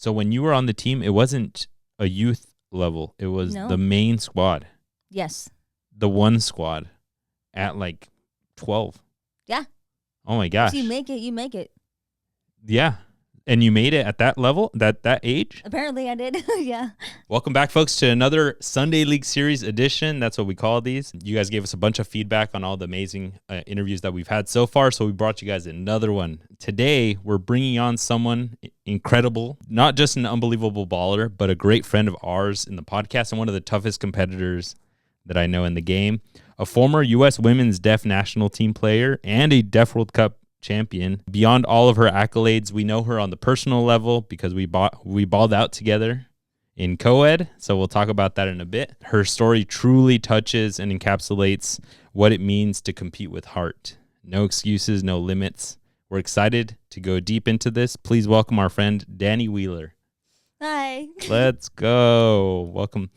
So when you were on the team, it wasn't a youth level. It was No. the main squad, Yes. the one squad at like 12. Yeah. Oh my gosh. So you make it, you make it. Yeah. And you made it at that level, that age? Apparently I did. Yeah. Welcome back, folks, to another Sunday League Series edition. That's what we call these. You guys gave us a bunch of feedback on all the amazing interviews that we've had so far, so we brought you guys another one. Today, we're bringing on someone incredible, not just an unbelievable baller, but a great friend of ours in the podcast and one of the toughest competitors that I know in the game. A former U.S. Women's Deaf National Team player and a Deaf World Cup champion. Beyond all of her accolades, we know her on the personal level because we balled out together in co-ed, so we'll talk about that in a bit. Her story truly touches and encapsulates what it means to compete with heart. No excuses, no limits. We're excited to go deep into this. Please welcome our friend Dani Wheeler. Hi. Let's go. Welcome.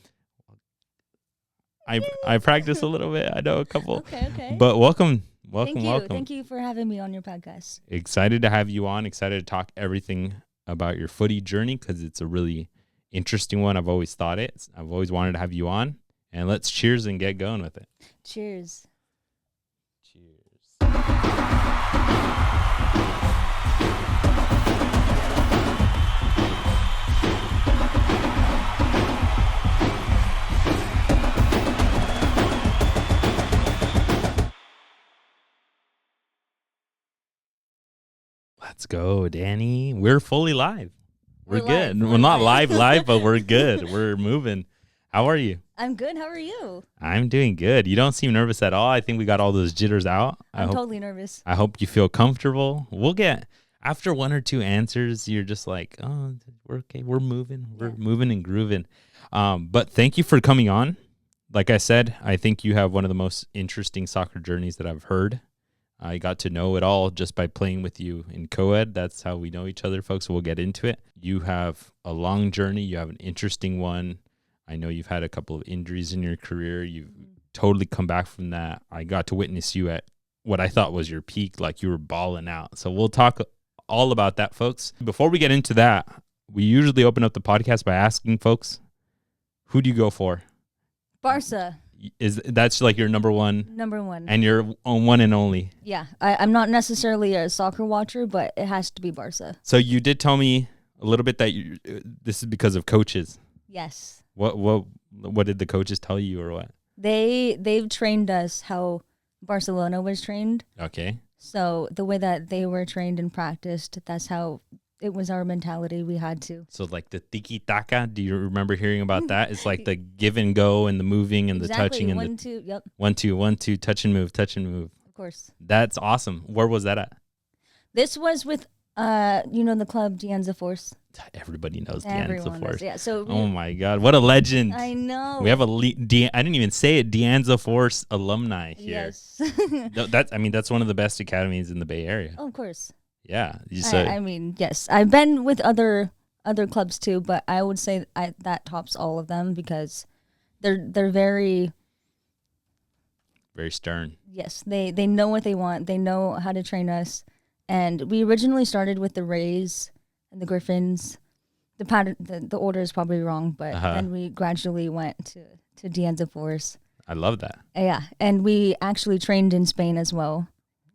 I practiced a little bit. I know a couple. Okay. But welcome. Thank you for having me on your podcast. Excited to have you on. Excited to talk everything about your footy journey because it's a really interesting one. I've always thought it. I've always wanted to have you on. And let's cheers and get going with it. Cheers. Cheers. Let's go, Dani. We're fully live. We're good. Live. We're not live, but we're good. We're moving. How are you? I'm good. How are you? I'm doing good. You don't seem nervous at all. I think we got all those jitters out. I'm totally nervous. I hope you feel comfortable. We'll get, after one or two answers, you're just like, oh, we're okay. We're moving. We're moving and grooving. But thank you for coming on. Like I said, I think you have one of the most interesting soccer journeys that I've heard. I got to know it all just by playing with you in co-ed. That's how we know each other, folks. We'll get into it. You have a long journey. You have an interesting one. I know you've had a couple of injuries in your career. You've totally come back from that. I got to witness you at what I thought was your peak, like you were balling out. So we'll talk all about that, folks. Before we get into that, we usually open up the podcast by asking folks, who do you go for? Barca. That's like your number one? Number one. And your one and only? Yeah. I'm not necessarily a soccer watcher, but it has to be Barca. So you did tell me a little bit that this is because of coaches. Yes. What did the coaches tell you or what? They've trained us how Barcelona was trained. Okay. So the way that they were trained and practiced, that's how it was our mentality. We had to. So like the tiki-taka, do you remember hearing about that? It's like the give and go and the moving and the touching and 1, 2, yep. 1, 2, 1, 2, touch and move. Of course. That's awesome. Where was that at? This was with the club Dianza Force. Everybody knows Everyone Dianza Force. knows, yeah. So oh my God, what a legend! I know. We have I didn't even say it. Dianza Force alumni here. Yes. That's one of the best academies in the Bay Area. Oh, of course. Yeah. Yes. I've been with other clubs too, but I would say that tops all of them because they're very stern. Yes, they know what they want. They know how to train us. And we originally started with the Rays and the Griffins. The pattern, the order is probably wrong, but then we gradually went to Dianza Force. I love that. Yeah, and we actually trained in Spain as well.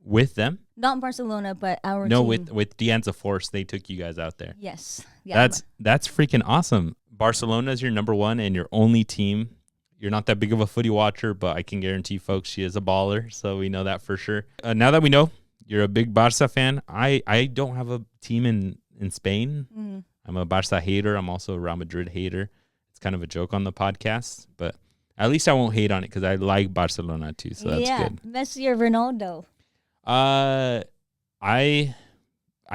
With them? Not in Barcelona, but our team. No, with Dianza Force, they took you guys out there. Yes. Yeah. That's freaking awesome. Barcelona is your number one and your only team. You're not that big of a footy watcher, but I can guarantee folks she is a baller, so we know that for sure. Now that we know you're a big Barca fan, I don't have a team in Spain. Mm-hmm. I'm a Barca hater. I'm also a Real Madrid hater. It's kind of a joke on the podcast, but at least I won't hate on it because I like Barcelona too, so that's good. Messi or Ronaldo? I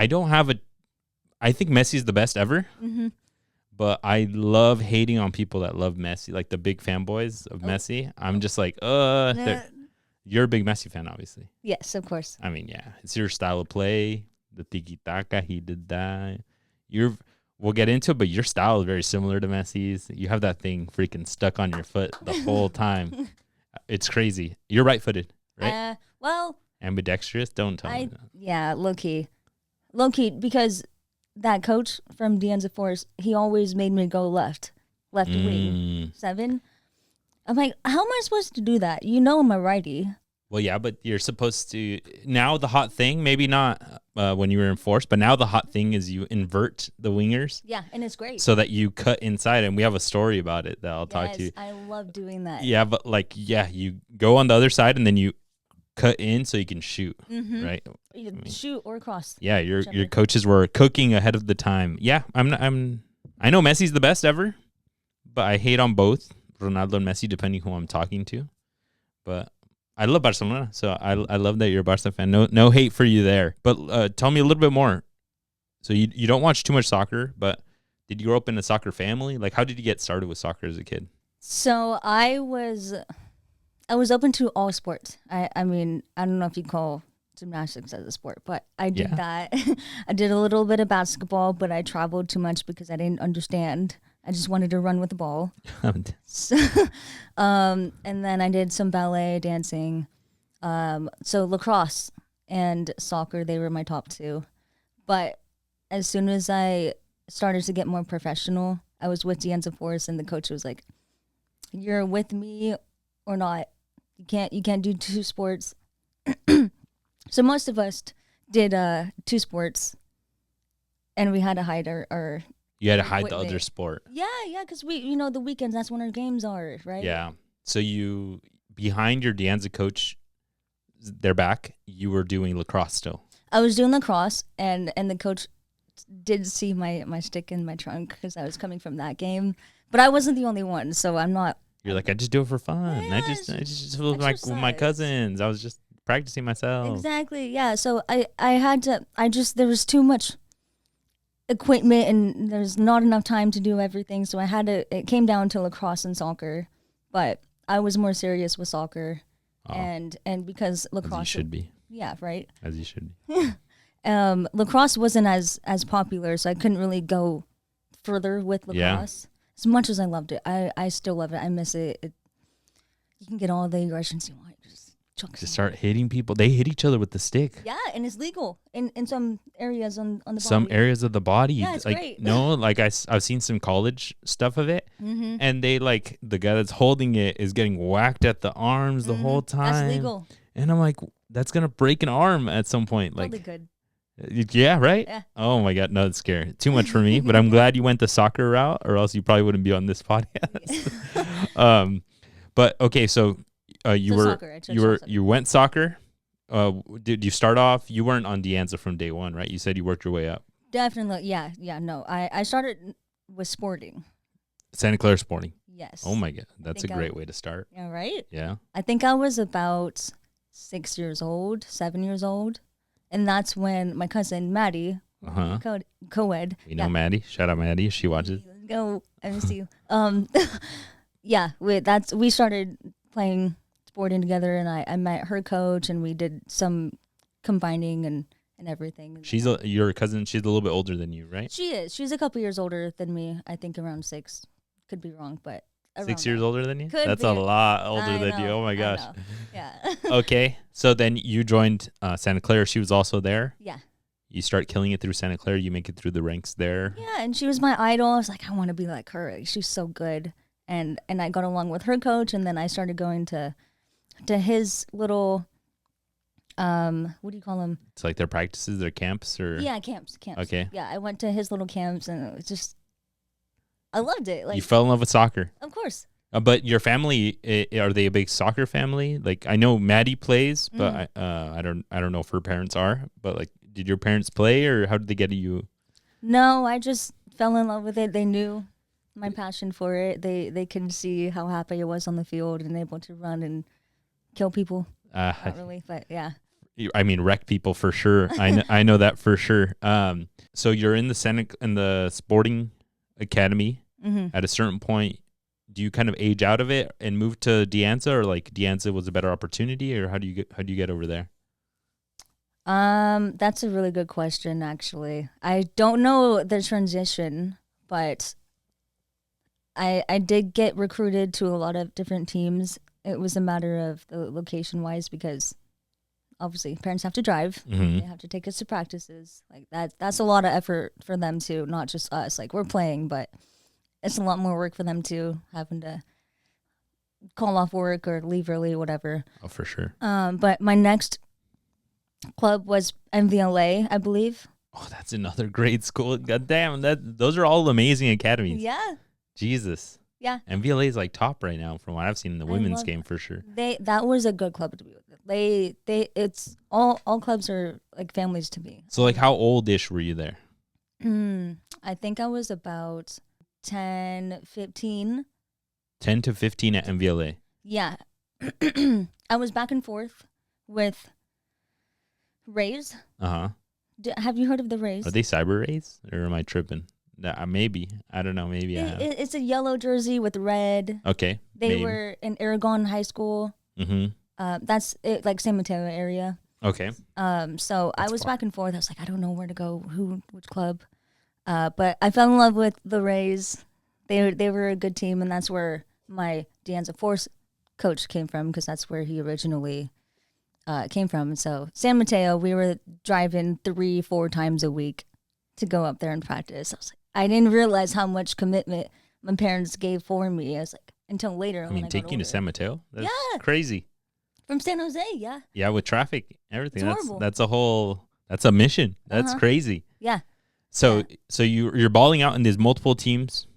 don't have I think Messi's the best ever. Mm-hmm. But I love hating on people that love Messi, like the big fanboys of Messi. I'm just like, you're a big Messi fan, obviously. Yes, of course. I mean, yeah, it's your style of play. The tiki-taka, he did that. We'll get into it, but your style is very similar to Messi's. You have that thing freaking stuck on your foot the whole time. It's crazy. You're right-footed, right? Well. Ambidextrous? Don't tell me that. Yeah, low-key. Low-key, because that coach from Deanza Force, he always made me go left wing, 7. I'm like, how am I supposed to do that? I'm a righty. Well, yeah, but you're supposed to. Now the hot thing, maybe not when you were in force, but now the hot thing is you invert the wingers. Yeah, and it's great. So that you cut inside, and we have a story about it that I'll talk to you. I love doing that. Yeah, but you go on the other side, and then you cut in so you can shoot, right? Shoot or cross. Yeah, your coaches were cooking ahead of the time. Yeah, I know Messi's the best ever, but I hate on both Ronaldo and Messi depending who I'm talking to. But I love Barcelona, so I love that you're a Barca fan. No hate for you there. But tell me a little bit more. So you don't watch too much soccer, but did you grow up in a soccer family? Like, how did you get started with soccer as a kid? So I was open to all sports. I mean, I don't know if you call gymnastics as a sport, but I did that. I did a little bit of basketball, but I traveled too much because I didn't understand. I just wanted to run with the ball. So, and then I did some ballet, dancing. So lacrosse and soccer, they were my top 2. But as soon as I started to get more professional, I was with Deanza Force, and the coach was like, "You're with me or not. You can't do 2 sports." So most of us did 2 sports, and we had to hide our you had to hide the other sport. Yeah, because we, the weekends, that's when our games are, right? Yeah. So you, behind your Deanza coach, their back, you were doing lacrosse still. I was doing lacrosse, and the coach did see my stick in my trunk because I was coming from that game. But I wasn't the only one, so I'm not. You're like, I just do it for fun. Yeah, I just with my cousins. I was just practicing myself. Exactly, yeah. So I had to, there was too much equipment and there's not enough time to do everything, so it came down to lacrosse and soccer, but I was more serious with soccer. And because lacrosse, as you should be. Yeah, right, as you should be. Lacrosse wasn't as popular, so I couldn't really go further with lacrosse. As much as I loved it, I still love it. I miss it. You can get all the aggressions you want. Just start hitting people. They hit each other with the stick. Yeah, and it's legal in some areas on the body. Some areas of the body. Yeah, it's like, great. No, like I've seen some college stuff of it, and they like the guy that's holding it is getting whacked at the arms the whole time. That's legal. And I'm like, that's gonna break an arm at some point. Probably like, good. Yeah, right? Yeah. Oh my God, no, it's scary. Too much for me, but I'm glad you went the soccer route, or else you probably wouldn't be on this podcast. But okay, so you went soccer. Did you start off? You weren't on Deanza from day one, right? You said you worked your way up. Definitely, yeah. No, I started with sporting. Santa Clara Sporting. Yes. Oh my God, that's a great way to start. Yeah, right. Yeah. I think I was about 7 years old. And that's when my cousin Maddie, co-ed. We know Maddie. Shout out Maddie. She watches. Let's go. I miss you. Yeah, we started playing sporting together, and I met her coach, and we did some combining and everything. She's your cousin. She's a little bit older than you, right? She is. She's a couple years older than me. I think around 6. Could be wrong, but 6 years older than you? That's a lot older than you. Oh my gosh. Yeah. Okay. So then you joined Santa Clara. She was also there. Yeah. You start killing it through Santa Clara. You make it through the ranks there. Yeah, and she was my idol. I was like, I want to be like her. She's so good. And I got along with her coach, and then I started going to his little, what do you call them? It's like their practices, their camps, or yeah, camps. Okay. Yeah, I went to his little camps, and it was just, I loved it. Like, you fell in love with soccer. Of course. But your family, are they a big soccer family? Like, I know Maddie plays, but I don't know if her parents are. But like, did your parents play, or how did they get to you? No, I just fell in love with it. They knew my passion for it. They could see how happy I was on the field and able to run and kill people. Not really, but yeah. I mean, wreck people for sure. I know that for sure. So you're in the sporting academy. At a certain point, do you kind of age out of it and move to Deanza, or like Deanza was a better opportunity, or how do you get over there? That's a really good question, actually. I don't know the transition, but I did get recruited to a lot of different teams. It was a matter of the location wise, because obviously parents have to drive. Mm-hmm. They have to take us to practices. Like that's a lot of effort for them too, not just us. Like we're playing, but it's a lot more work for them too, having to call off work or leave early, whatever. Oh, for sure. But my next club was MVLA, I believe. Oh, that's another great school. God damn, those are all amazing academies. Yeah. Jesus. Yeah. MVLA is like top right now from what I've seen in the women's game for sure. That was a good club to be with. It's all clubs are like families to me. So like how old-ish were you there? I think I was about 10, 15. 10 to 15 at MVLA. Yeah. I was back and forth with Rays. Uh-huh. Have you heard of the Rays? Are they Cyber Rays or am I tripping? Maybe. I don't know. Maybe I have. It's a yellow jersey with red. Okay. They were in Aragon High School. Mm-hmm. That's it, like San Mateo area. Okay. So I was back and forth. I was like, I don't know where to go, which club. But I fell in love with the Rays. They were a good team, and that's where my Danza Force coach came from, because that's where he originally came from. And so San Mateo, we were driving 3-4 times a week to go up there and practice. I didn't realize how much commitment my parents gave for me. I was like, until later. I mean, taking you to San Mateo? That's crazy. From San Jose, yeah. Yeah, with traffic, everything. It's horrible. That's a mission. That's crazy. Yeah. So you're balling out in these multiple teams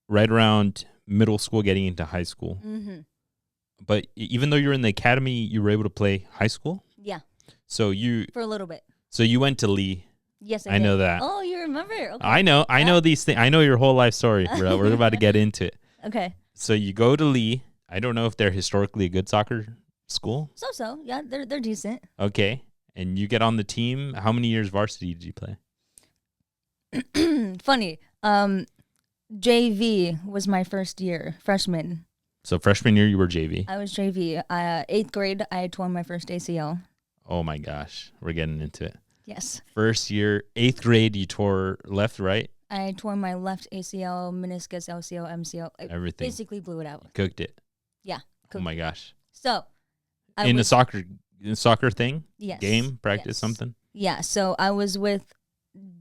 right around middle school getting into high school. Mm-hmm. But even though you're in the academy, you were able to play high school? Yeah. So you... For a little bit. So you went to Lee. Yes, I know that. Oh, you remember? Okay. I know these things. I know your whole life story, bro. We're about to get into it. Okay. So you go to Lee. I don't know if they're historically a good soccer school. So. Yeah, they're decent. Okay. And you get on the team. How many years varsity did you play? Funny. JV was my first year, freshman. So freshman year, you were JV. I was JV. 8th grade, I tore my first ACL. Oh my gosh, we're getting into it. Yes. First year, 8th grade, you tore left, right? I tore my left ACL, meniscus, LCL, MCL. Everything. Basically blew it out. Cooked it. Yeah. Oh my gosh. So. In a soccer thing? Yes. Game, practice, something? Yeah. So I was with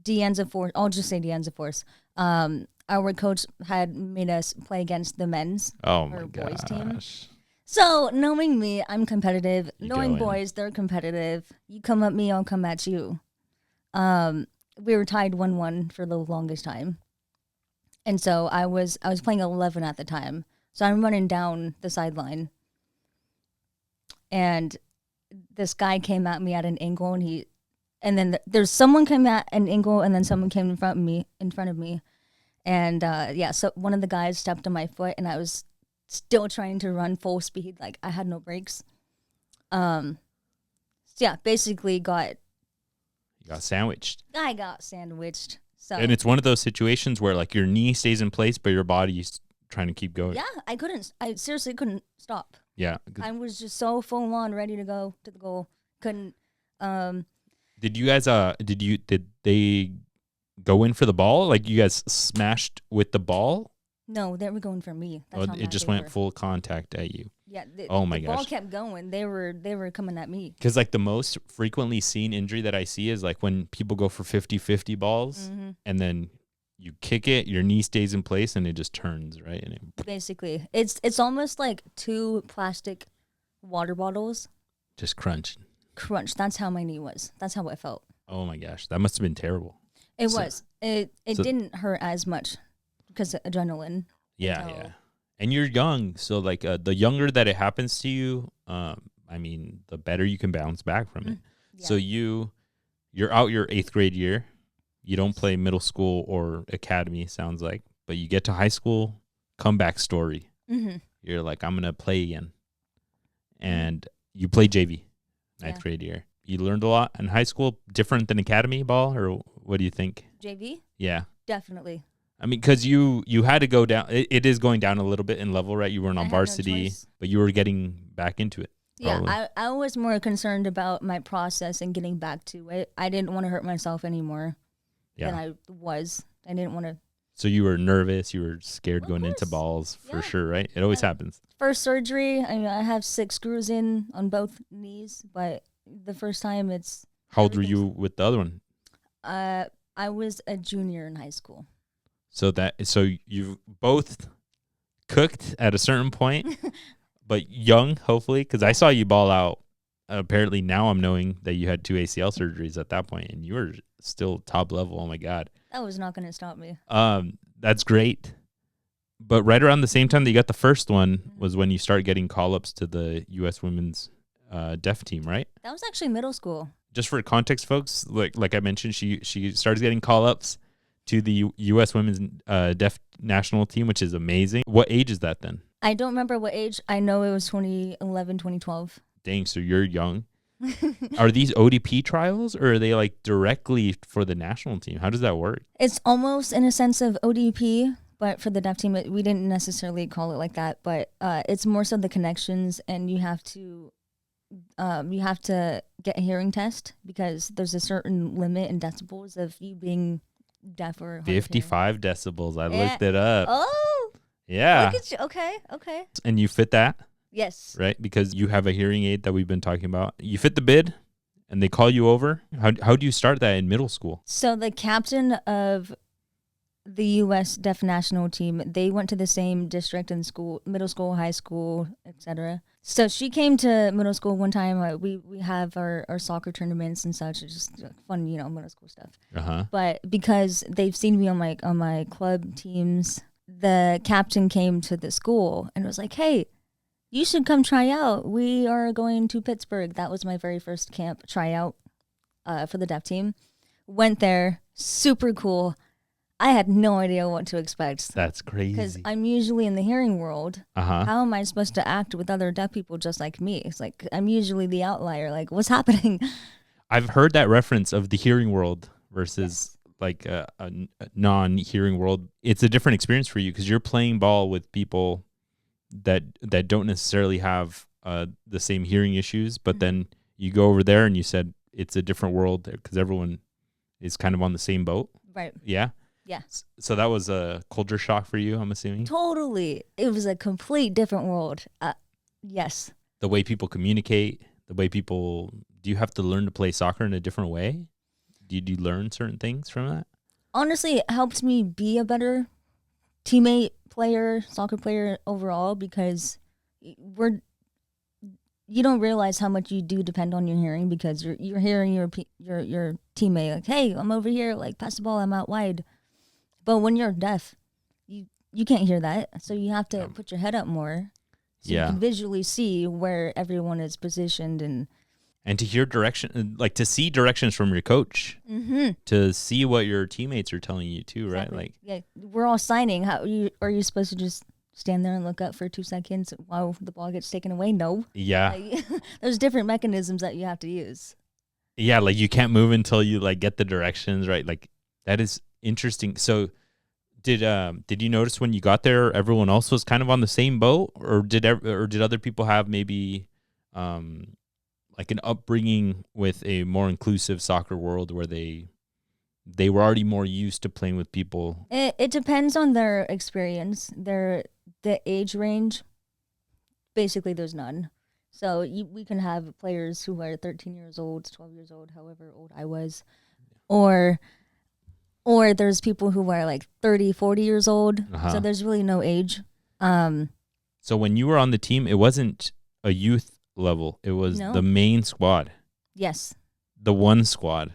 Deanza Force. I'll just say Deanza Force. Our coach had made us play against the men's boys team. So knowing me, I'm competitive. Knowing boys, they're competitive. You come at me, I'll come at you. We were tied 1-1 for the longest time. And so I was playing 11 at the time. So I'm running down the sideline. And this guy came at me at an angle, and then there's someone came at an angle, and then someone came in front of me. And so one of the guys stepped on my foot, and I was still trying to run full speed, like I had no brakes. Basically you got sandwiched. I got sandwiched. So and it's one of those situations where like your knee stays in place, but your body's trying to keep going. Yeah, I seriously couldn't stop. Yeah, I was just so full on ready to go to the goal. Couldn't. Did you guys? Did they go in for the ball? Like you guys smashed with the ball? No, they were going for me. That's it just went full contact at you. Yeah. The ball kept going. They were coming at me. Because like the most frequently seen injury that I see is like when people go for 50-50 balls and then you kick it, your knee stays in place and it just turns, right? And basically, it's almost like 2 plastic water bottles. Just crunch. That's how my knee was. That's how it felt. Oh my gosh, that must have been terrible. It was. It didn't hurt as much because of adrenaline. Yeah. And you're young, so like the younger that it happens to you, I mean, the better you can bounce back from it. Yeah. So you're out your 8th grade year. You don't play middle school or academy, sounds like, but you get to high school, comeback story. Mm-hmm. You're like, I'm gonna play again, and you play JV, 9th grade year. You learned a lot in high school, different than academy ball, or what do you think? JV? Yeah. Definitely. I mean, because you had to go down. It is going down a little bit in level, right? You weren't on varsity, but you were getting back into it. Probably. Yeah, I was more concerned about my process and getting back to it. I didn't want to hurt myself anymore than I was. I didn't want to. So you were nervous. You were scared going into balls for sure, right? It always happens. First surgery, I have 6 screws in on both knees, but the first time it's. How old were you with the other one? I was a junior in high school. So you both cooked at a certain point, but young, hopefully, because I saw you ball out. Apparently now I'm knowing that you had 2 ACL surgeries at that point, and you were still top level. Oh my God. That was not going to stop me. That's great. But right around the same time that you got the first one was when you started getting call-ups to the U.S. women's deaf team, right? That was actually middle school. Just for context, folks, like I mentioned, she starts getting call-ups to the U.S. women's deaf national team, which is amazing. What age is that then? I don't remember what age. I know it was 2011, 2012. Dang, so you're young. Are these ODP trials, or are they like directly for the national team? How does that work? It's almost in a sense of ODP, but for the deaf team, we didn't necessarily call it like that. But it's more so the connections, and you have to get a hearing test because there's a certain limit in decibels of you being deaf or 55 decibels. I looked it up. Oh, yeah. Look at you. Okay. And you fit that? Yes. Right, because you have a hearing aid that we've been talking about. You fit the bid, and they call you over. How do you start that in middle school? So the captain of the U.S. deaf national team, they went to the same district in school, middle school, high school, etc. So she came to middle school one time. We have our soccer tournaments and such. It's just fun, middle school stuff. But because they've seen me on my club teams, the captain came to the school and was like, "Hey, you should come try out. We are going to Pittsburgh." That was my very first camp tryout for the deaf team. Went there, super cool. I had no idea what to expect. That's crazy. Because I'm usually in the hearing world. How am I supposed to act with other deaf people just like me? It's like I'm usually the outlier. Like, what's happening? I've heard that reference of the hearing world versus like a non-hearing world. It's a different experience for you because you're playing ball with people that don't necessarily have the same hearing issues, but then you go over there and you said it's a different world because everyone is kind of on the same boat. Right. Yeah. Yeah. So that was a culture shock for you, I'm assuming? Totally. It was a complete different world. Yes. The way people communicate, do you have to learn to play soccer in a different way? Did you learn certain things from that? Honestly, it helped me be a better teammate, player, soccer player overall, because you don't realize how much you do depend on your hearing because you're hearing your teammate like, "Hey, I'm over here, like pass the ball, I'm out wide." But when you're deaf, you can't hear that, so you have to put your head up more, so you can visually see where everyone is positioned and to hear direction, like to see directions from your coach, to see what your teammates are telling you too, right? Exactly. Like we're all signing. Are you supposed to just stand there and look up for 2 seconds while the ball gets taken away? No. Yeah. Like, there's different mechanisms that you have to use. Yeah, like you can't move until you like get the directions right. Like that is interesting. So did you notice when you got there everyone else was kind of on the same boat, or did other people have maybe like an upbringing with a more inclusive soccer world where they were already more used to playing with people? It depends on their experience, the age range. Basically, there's none. So we can have players who are 13 years old, 12 years old, however old I was, or there's people who are like 30, 40 years old. So there's really no age. So when you were on the team, it wasn't a youth level. It was the main squad. Yes. The one squad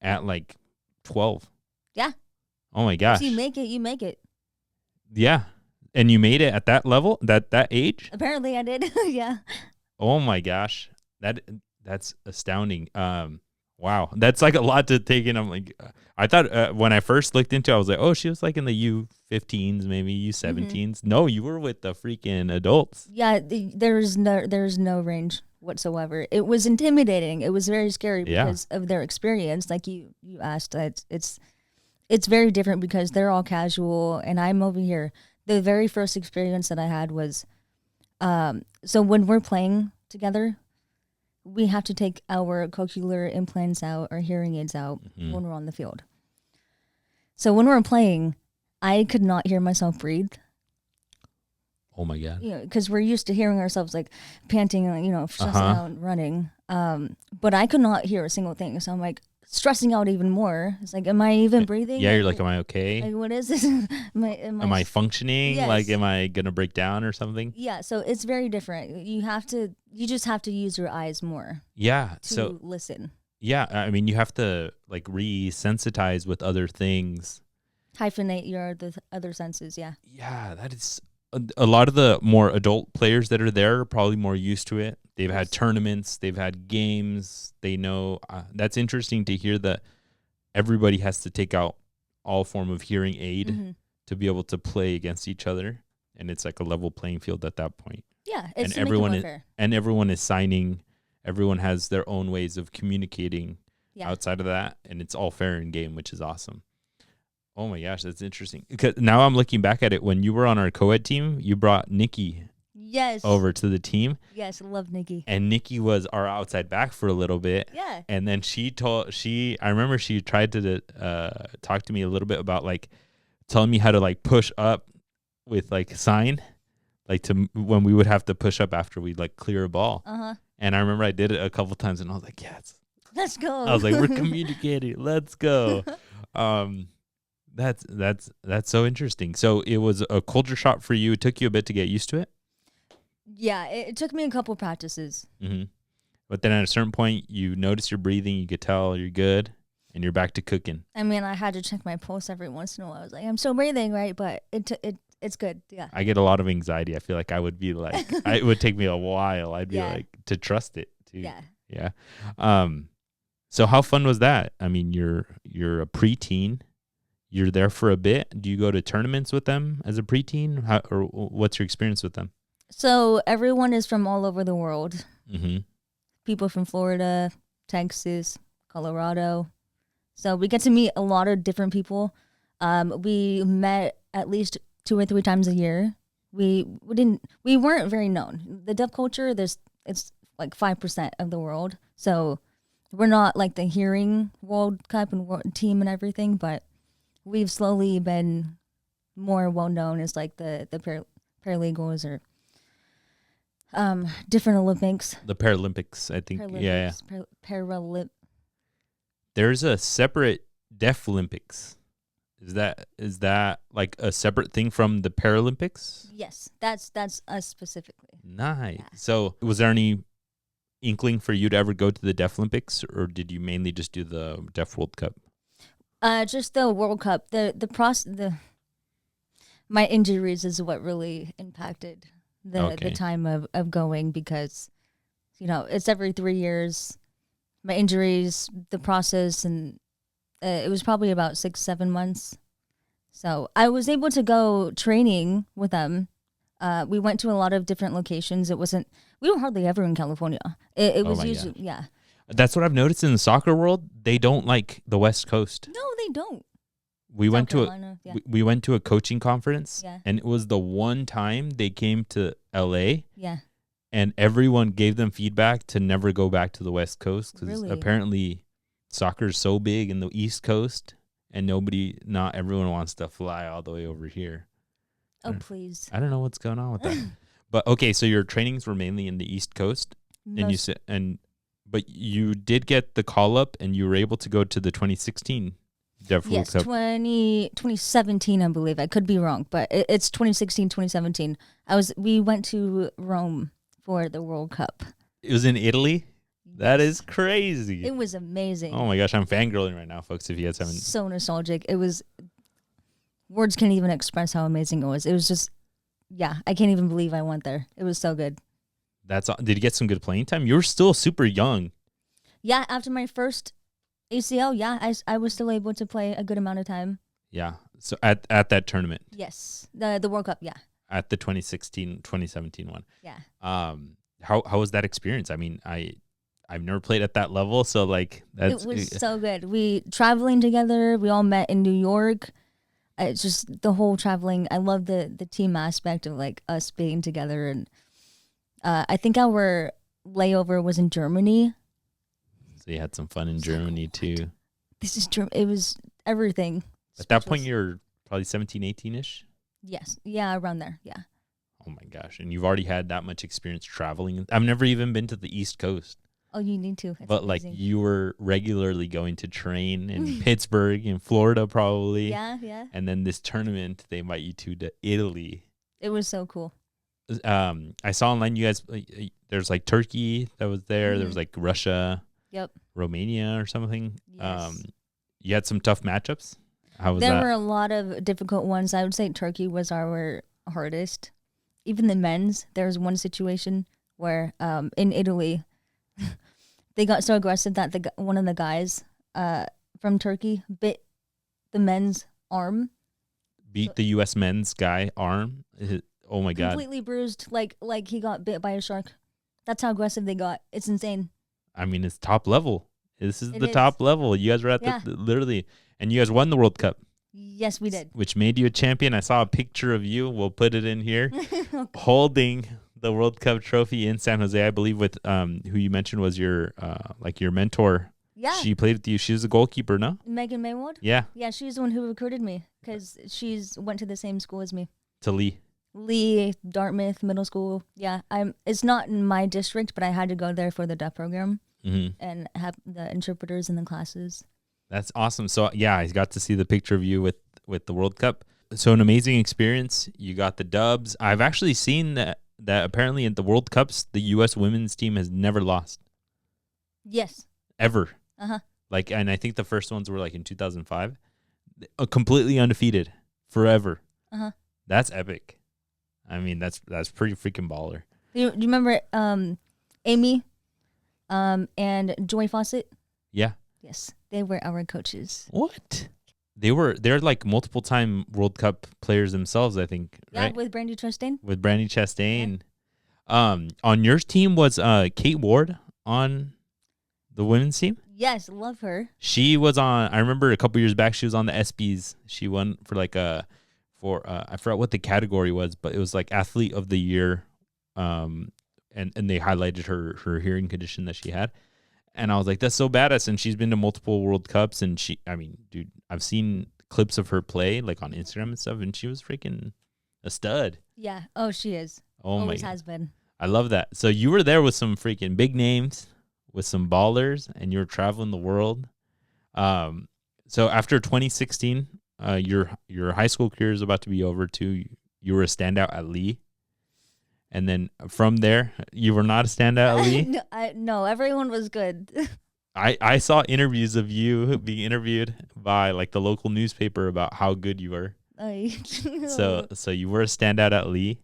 at like 12. Yeah. Oh my gosh. If you make it, you make it. Yeah. And you made it at that level, that age? Apparently I did. Yeah. Oh my gosh. That's astounding. Wow. That's like a lot to take in. I'm like, I thought when I first looked into it, I was like, oh, she was like in the U15s, maybe U17s. No, you were with the freaking adults. Yeah, there's no range whatsoever. It was intimidating. It was very scary because of their experience. Like you asked, it's very different because they're all casual and I'm over here. The very first experience that I had was, so when we're playing together, we have to take our cochlear implants out or hearing aids out when we're on the field. So when we're playing, I could not hear myself breathe. Oh my God. You know, because we're used to hearing ourselves like panting, you know, stressing out and running. But I could not hear a single thing. So I'm like stressing out even more. It's like, am I even breathing? Yeah, you're like, am I okay? Like, what is this? am I functioning? Yes. Like, am I gonna break down or something? Yeah, so it's very different. You just have to use your eyes more. Yeah. To listen. Yeah, I mean, you have to like re-sensitize with other things. Hyphenate your other senses. Yeah. Yeah, that is a lot of the more adult players that are there are probably more used to it. They've had tournaments, they've had games. They know that's interesting to hear that everybody has to take out all form of hearing aid to be able to play against each other, and it's like a level playing field at that point. Yeah, it's and everyone is signing. Everyone has their own ways of communicating outside of that, and it's all fair in game, which is awesome. Oh my gosh, that's interesting. Because now I'm looking back at it. When you were on our co-ed team, you brought Nikki over to the team. Yes, I love Nikki. And Nikki was our outside back for a little bit. Yeah. And then I remember she tried to talk to me a little bit about like telling me how to like push up with like sign, like when we would have to push up after we'd like clear a ball. And I remember I did it a couple times and I was like, yes. Let's go. I was like, we're communicating. Let's go. That's so interesting. So it was a culture shock for you. It took you a bit to get used to it? Yeah, it took me a couple practices. Mm-hmm. But then at a certain point, you notice your breathing, you could tell you're good, and you're back to cooking. I mean, I had to check my pulse every once in a while. I was like, I'm still breathing, right? But it's good, yeah. I get a lot of anxiety. I feel like I would be like, it would take me a while. I'd be like, to trust it. Yeah. So how fun was that? I mean, you're a preteen. You're there for a bit. Do you go to tournaments with them as a preteen? Or what's your experience with them? So everyone is from all over the world. Mm-hmm. People from Florida, Texas, Colorado. So we get to meet a lot of different people. We met at least 2 or 3 times a year. We weren't very known. The deaf culture, it's like 5% of the world. So we're not like the hearing World Cup and world team and everything, but we've slowly been more well known as like the paralegals or different Olympics. The Paralympics, I think. Paralympics. There's a separate Deaf Olympics. Is that like a separate thing from the Paralympics? Yes, that's us specifically. Nice. Yeah. So was there any inkling for you to ever go to the Deaf Olympics, or did you mainly just do the Deaf World Cup? Just the World Cup. My injuries is what really impacted the time of going, because it's every 3 years. My injuries, the process, and it was probably about 6-7 months. So I was able to go training with them. We went to a lot of different locations. We were hardly ever in California. It was usually, yeah. That's what I've noticed in the soccer world. They don't like the West Coast. No, they don't. We went to a coaching conference, and it was the one time they came to LA. Yeah. And everyone gave them feedback to never go back to the West Coast, because apparently soccer is so big in the East Coast, and not everyone wants to fly all the way over here. Oh, please. I don't know what's going on with that. But okay, so your trainings were mainly in the East Coast, but you did get the call up, and you were able to go to the 2016 Deaf World Cup. 2017, I believe. I could be wrong, but it's 2016, 2017. We went to Rome for the World Cup. It was in Italy? That is crazy. It was amazing. Oh my gosh, I'm fangirling right now, folks, if you guys haven't. So nostalgic. It was, words can't even express how amazing it was. It was just, I can't even believe I went there. It was so good. Did you get some good playing time? You were still super young. Yeah, after my first ACL, I was still able to play a good amount of time. Yeah, so at that tournament. Yes, the World Cup, yeah. At the 2017 one. Yeah. How was that experience? I mean, I've never played at that level, so like it was so good. We traveling together. We all met in New York. It's just the whole traveling. I love the team aspect of like us being together, and I think our layover was in Germany. So you had some fun in Germany too. This is It was everything. At that point, you're probably 17, 18-ish? Yes. Yeah, around there. Yeah. Oh my gosh. And you've already had that much experience traveling. I've never even been to the East Coast. Oh, you need to. It's but amazing. like you were regularly going to train in Pittsburgh, in Florida probably. Yeah. And then this tournament, they invite you to Italy. It was so cool. I saw online you guys, there's like Turkey that was there. There was like Russia. Yep. Romania or something. Yes. You had some tough matchups. How was there that? were a lot of difficult ones. I would say Turkey was our hardest. Even the men's, there was one situation where in Italy, they got so aggressive that one of the guys from Turkey bit the men's arm. Beat the U.S. men's guy arm. Oh my God. Completely bruised, like he got bit by a shark. That's how aggressive they got. It's insane. I mean, it's top level. This is the is. top level. You guys were at the literally, and you guys won the World Cup. Yes, we did. Which made you a champion. I saw a picture of you. We'll put it in here, holding the World Cup trophy in San Jose. I believe with who you mentioned was your your mentor. Yeah. She played with you. She was a goalkeeper, no? Megan Maywood? Yeah. Yeah, she's the one who recruited me because she's went to the same school as me. To Lee, Dartmouth Middle School. Yeah, it's not in my district, but I had to go there for the deaf program and have the interpreters in the classes. That's awesome. So yeah, I got to see the picture of you with the World Cup. So an amazing experience. You got the dubs. I've actually seen that apparently at the World Cups, the U.S. women's team has never lost. Yes. Ever. Uh-huh. And I think the first ones were like in 2005. Completely undefeated. Forever. Uh-huh. That's epic. I mean, that's pretty freaking baller. Do you remember Amy and Joy Fawcett? Yeah. Yes. They were our coaches. What? They're like multiple time World Cup players themselves, I think. Yeah, right? with Brandy Chastain. With Brandy Chastain. Yeah. On your team was Kate Ward on the women's team? Yes, love her. She was on. I remember a couple years back, she was on the ESPYs. She won for I forgot what the category was, but it was like Athlete of the Year. And they highlighted her hearing condition that she had. And I was like, that's so badass. And she's been to multiple World Cups. And dude, I've seen clips of her play like on Instagram and stuff. And she was freaking a stud. Yeah. Oh, she is. Oh, always has been. I love that. So you were there with some freaking big names, with some ballers, and you were traveling the world. So after 2016, your high school career is about to be over too. You were a standout at Lee. And then from there, you were not a standout at Lee? No, everyone was good. I saw interviews of you being interviewed by like the local newspaper about how good you were. So you were a standout at Lee.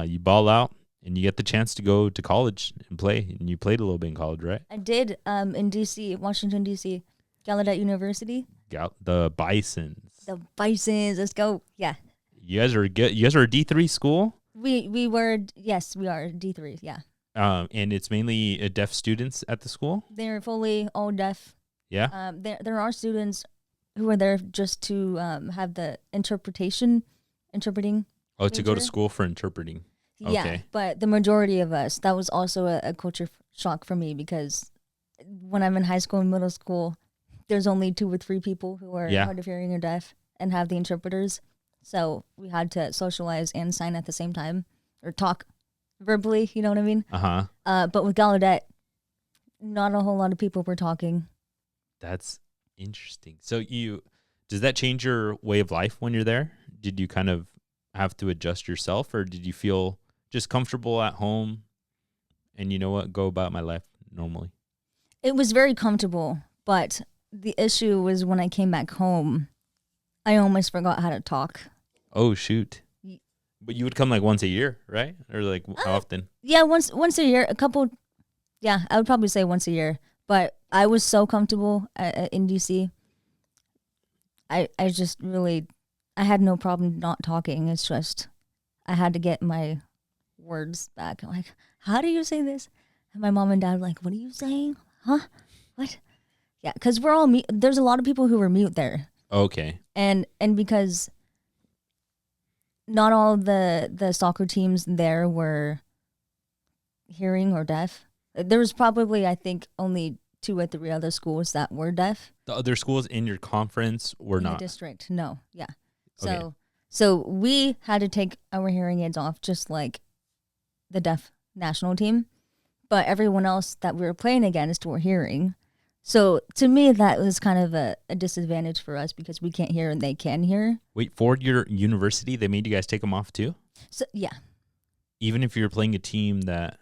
You ball out and you get the chance to go to college and play. And you played a little bit in college, right? I did in D.C., Washington, D.C., Gallaudet University. The Bisons. The Bisons, let's go. Yeah. You guys are good. You guys are a D3 school? We were, yes, we are D3, yeah. And it's mainly deaf students at the school? They're fully all deaf. Yeah. There are students who are there just to have the interpreting. Oh, to go to school for interpreting. Yeah, okay. But the majority of us, that was also a culture shock for me because when I'm in high school and middle school, there's only 2 or 3 people who are hard of hearing or deaf and have the interpreters. So we had to socialize and sign at the same time or talk verbally, you know what I mean? Uh-huh. But with Gallaudet, not a whole lot of people were talking. That's interesting. So does that change your way of life when you're there? Did you kind of have to adjust yourself, or did you feel just comfortable at home and you know what, go about my life normally? It was very comfortable, but the issue was when I came back home, I almost forgot how to talk. Oh, shoot. But you would come like once a year, right? Or like how often? Yeah, once a year, I would probably say once a year. But I was so comfortable in DC. I just really, I had no problem not talking. It's just, I had to get my words back. I'm like, how do you say this? And my mom and dad were like, what are you saying? Huh? What? Yeah, because we're all mute. There's a lot of people who were mute there. Okay. And because not all the soccer teams there were hearing or deaf. There was probably, I think, only 2 or 3 other schools that were deaf. The other schools in your conference were in not? The district, no. Yeah. So okay. So we had to take our hearing aids off, just like the deaf national team. But everyone else that we were playing against were hearing. So to me, that was kind of a disadvantage for us because we can't hear and they can hear. Wait, for your university, they made you guys take them off too? So yeah. Even if you're playing a team that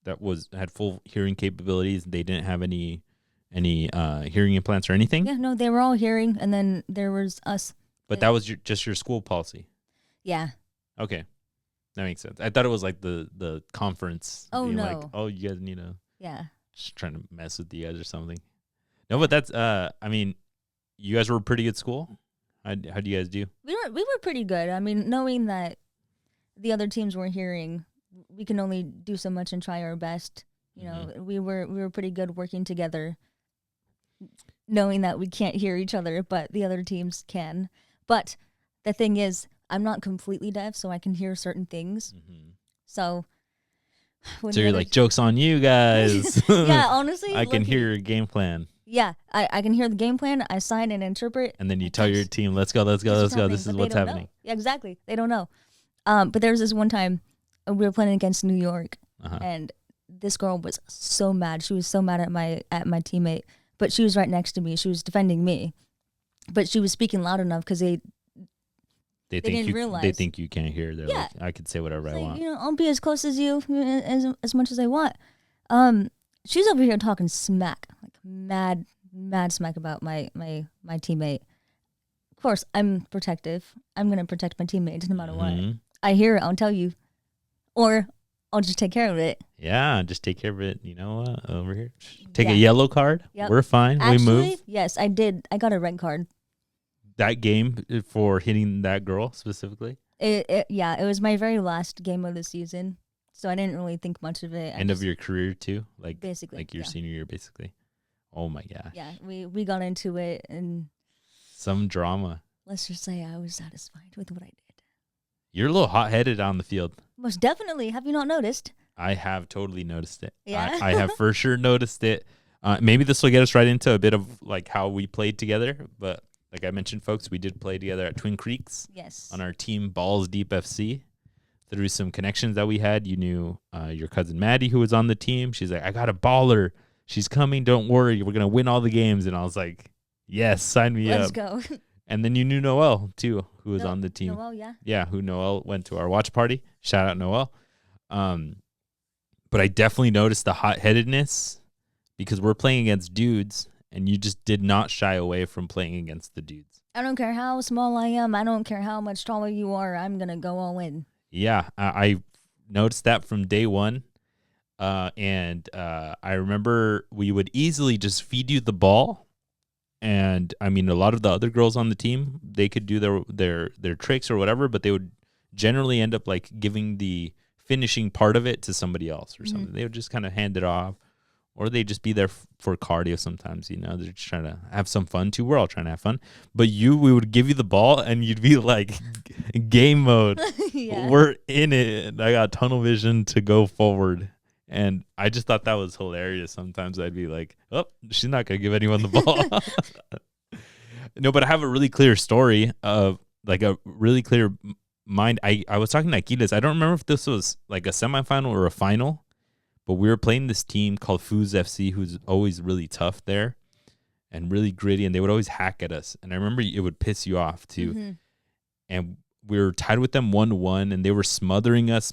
had full hearing capabilities, they didn't have any hearing implants or anything? Yeah, no, they were all hearing, and then there was us. But that was just your school policy? Yeah. Okay. That makes sense. I thought it was like the conference. Oh, being no. Like, oh, you guys need to. Yeah. Just trying to mess with you guys or something. No, but that's, I mean, you guys were a pretty good school. How do you guys do? We were pretty good. I mean, knowing that the other teams were hearing, we can only do so much and try our best. You know, we were pretty good working together, knowing that we can't hear each other, but the other teams can. But the thing is, I'm not completely deaf, so I can hear certain things. So you're like, joke's on you guys. Yeah, honestly. I can hear your game plan. Yeah, I can hear the game plan. I sign and interpret. And then you tell your team, let's go. This is what's happening. Yeah, exactly. They don't know. But there was this one time we were playing against New York, and this girl was so mad. She was so mad at my teammate, but she was right next to me. She was defending me, but she was speaking loud enough because they didn't realize. They think you can't hear. They're like, I could say whatever I want. You know, I'll be as close as you as much as I want. She's over here talking smack, like mad smack about my teammate. Of course, I'm protective. I'm gonna protect my teammates no matter what. I hear it, I'll tell you, or I'll just take care of it. Yeah, just take care of it. You know what? Over here, take a yellow card. Yep. We're fine. Actually, we move. Yes, I did. I got a red card. That game for hitting that girl specifically? It was my very last game of the season, so I didn't really think much of it. End of your career too? Like basically. Like your senior year, basically. Oh my gosh. Yeah, we got into it and some drama. Let's just say I was satisfied with what I did. You're a little hot-headed on the field. Most definitely. Have you not noticed? I have totally noticed it. Yeah. I have for sure noticed it. Maybe this will get us right into a bit of like how we played together, but like I mentioned, folks, we did play together at Twin Creeks. Yes. On our team, Balls Deep FC. Through some connections that we had, you knew your cousin Maddie, who was on the team. She's like, I got a baller. She's coming. Don't worry. We're going to win all the games. And I was like, yes, sign me up. Let's go. And then you knew Noelle, too, who was on the team. Noelle, yeah. Yeah, who Noelle went to our watch party. Shout out Noelle. But I definitely noticed the hot-headedness because we're playing against dudes, and you just did not shy away from playing against the dudes. I don't care how small I am. I don't care how much taller you are. I'm going to go all in. Yeah, I noticed that from day one. And I remember we would easily just feed you the ball. And I mean, a lot of the other girls on the team, they could do their tricks or whatever, but they would generally end up like giving the finishing part of it to somebody else or something. They would just kind of hand it off, or they'd just be there for cardio sometimes. You know, they're just trying to have some fun too. We're all trying to have fun. But we would give you the ball and you'd be like, game mode. Yeah. We're in it. I got tunnel vision to go forward. And I just thought that was hilarious. Sometimes I'd be like, oh, she's not going to give anyone the ball. No, but I have a really clear story of like a really clear mind. I was talking to Akitas. I don't remember if this was like a semifinal or a final, but we were playing this team called Foos FC, who's always really tough there and really gritty. And they would always hack at us. And I remember it would piss you off too. Mm-hmm. And we were tied with them 1-1, and they were smothering us.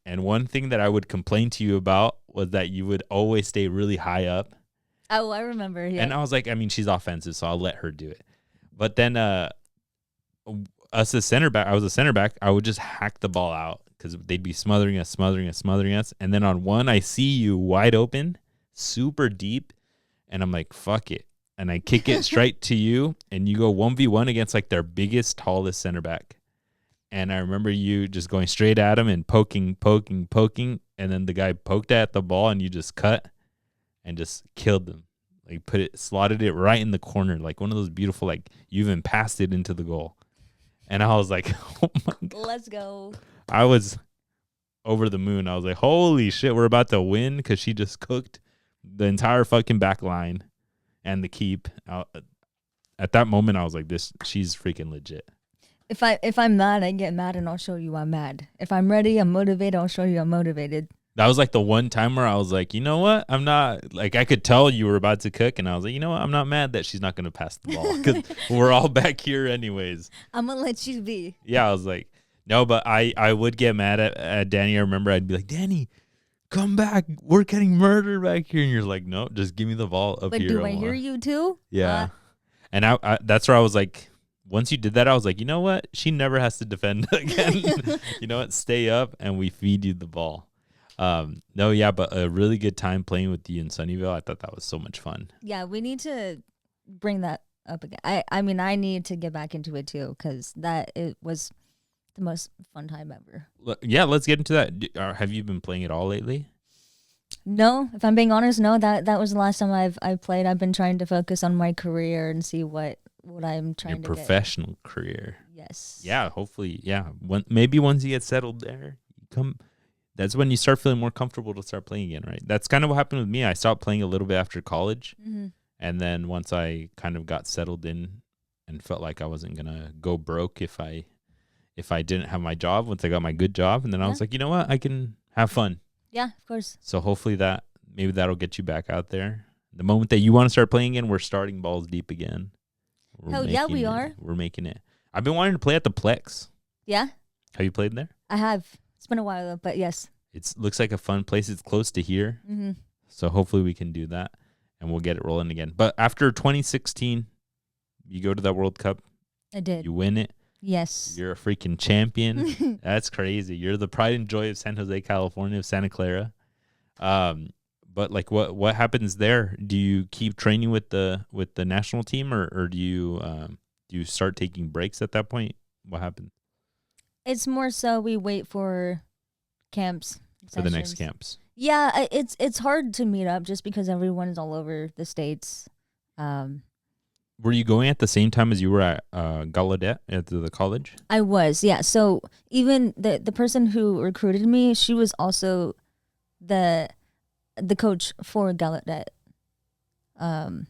And one thing that I would complain to you about was that you would always stay really high up. Oh, I remember. Yeah. And I was like, I mean, she's offensive, so I'll let her do it. But then us as center back, I was a center back. I would just hack the ball out because they'd be smothering us. And then on one, I see you wide open, super deep, and I'm like, fuck it. And I kick it straight to you, and you go 1v1 against like their biggest, tallest center back. And I remember you just going straight at him and poking. And then the guy poked at the ball, and you just cut and just killed them. Like slotted it right in the corner, like one of those beautiful, like you even passed it into the goal. And I was like, oh my God. Let's go. I was over the moon. I was like, holy shit, we're about to win because she just cooked the entire fucking back line and the keep. At that moment, I was like, she's freaking legit. If I'm mad, I get mad, and I'll show you I'm mad. If I'm ready, I'm motivated. I'll show you I'm motivated. That was like the one time where I was like, you know what? I'm not, like, I could tell you were about to cook, and I was like, you know what? I'm not mad that she's not going to pass the ball because we're all back here anyways. I'm going to let you be. Yeah, I was like, no, but I would get mad at Dani. I remember I'd be like, Dani, come back. We're getting murdered back here. And you're like, no, just give me the ball up but here. But do I hear you too? Yeah. And I that's where I was like, once you did that, I was like, you know what? She never has to defend again. You know what? Stay up and we feed you the ball. No, yeah, but a really good time playing with you in Sunnyvale. I thought that was so much fun. Yeah, we need to bring that up again. I mean, I need to get back into it too because it was the most fun time ever. Yeah, let's get into that. Have you been playing it all lately? No, if I'm being honest, no. That was the last time I've played. I've been trying to focus on my career and see what I'm trying to get. Your professional career. Yes. Yeah, hopefully. Yeah, maybe once you get settled there, that's when you start feeling more comfortable to start playing again, right? That's kind of what happened with me. I stopped playing a little bit after college. Mm-hmm. And then once I kind of got settled in and felt like I wasn't going to go broke if I didn't have my job, once I got my good job, and then I was like, you know what? I can have fun. Yeah, of course. So hopefully maybe that'll get you back out there. The moment that you want to start playing again, we're starting balls deep again. Hell yeah, we are. We're making it. I've been wanting to play at the Plex. Yeah? Have you played there? I have. It's been a while though, but yes. It looks like a fun place. It's close to here. Mm-hmm. So hopefully we can do that and we'll get it rolling again. But after 2016, you go to that World Cup. I did. You win it. Yes. You're a freaking champion. That's crazy. You're the pride and joy of San Jose, California, of Santa Clara. But like what happens there? Do you keep training with the national team or do you start taking breaks at that point? What happens? It's more so we wait for camps. For the next camps. Yeah, it's hard to meet up just because everyone is all over the States. Were you going at the same time as you were at Gallaudet at the college? I was, yeah. So even the person who recruited me, she was also the coach for Gallaudet. And